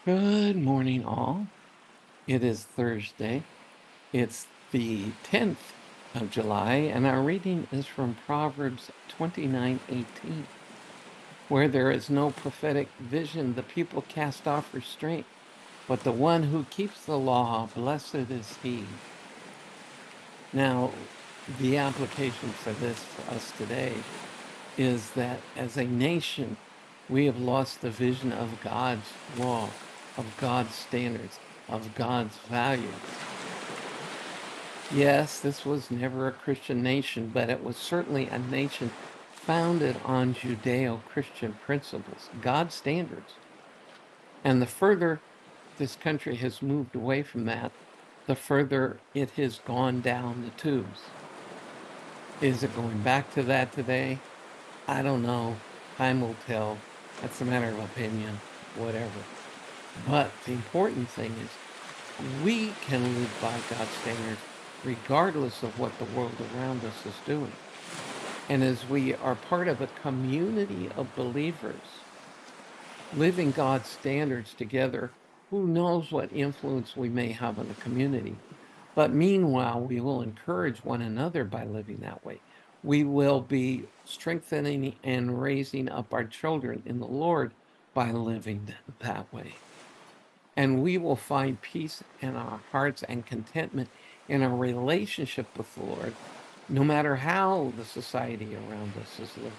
Good morning, all. It is Thursday. It's the 10th of July, and our reading is from Proverbs 29:18. Where there is no prophetic vision, the people cast off restraint, but the one who keeps the law, blessed is he. Now, the application for this for us today is that as a nation, we have lost the vision of God's law, of God's standards, of God's values. Yes, this was never a Christian nation, but it was certainly a nation founded on Judeo-Christian principles, God's standards. And the further this country has moved away from that, the further it has gone down the tubes. Is it going back to that today? I don't know. Time will tell. That's a matter of opinion, whatever. But the important thing is we can live by God's standards regardless of what the world around us is doing. And as we are part of a community of believers living God's standards together, who knows what influence we may have on the community. But meanwhile, we will encourage one another by living that way. We will be strengthening and raising up our children in the Lord by living that way. And we will find peace in our hearts and contentment in our relationship with the Lord, no matter how the society around us is living.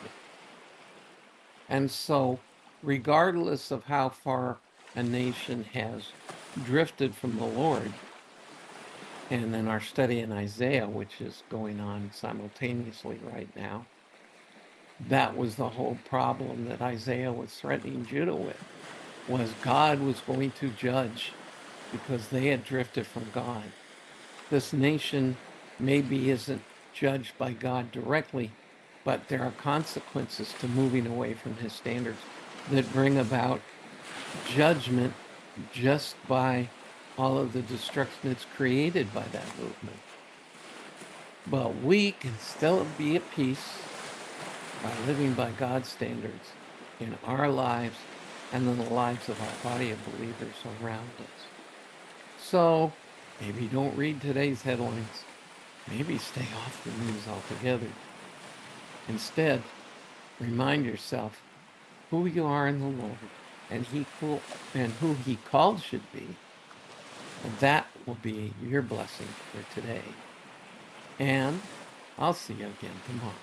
And so, regardless of how far a nation has drifted from the Lord, and in our study in Isaiah, which is going on simultaneously right now, that was the whole problem that Isaiah was threatening Judah with, was God was going to judge because they had drifted from God. This nation maybe isn't judged by God directly, but there are consequences to moving away from his standards that bring about judgment just by all of the destruction that's created by that movement. But we can still be at peace by living by God's standards in our lives and in the lives of our body of believers around us. So maybe don't read today's headlines. Maybe stay off the news altogether. Instead, remind yourself who you are in the Lord and who he called should be. And that will be your blessing for today. And I'll see you again tomorrow.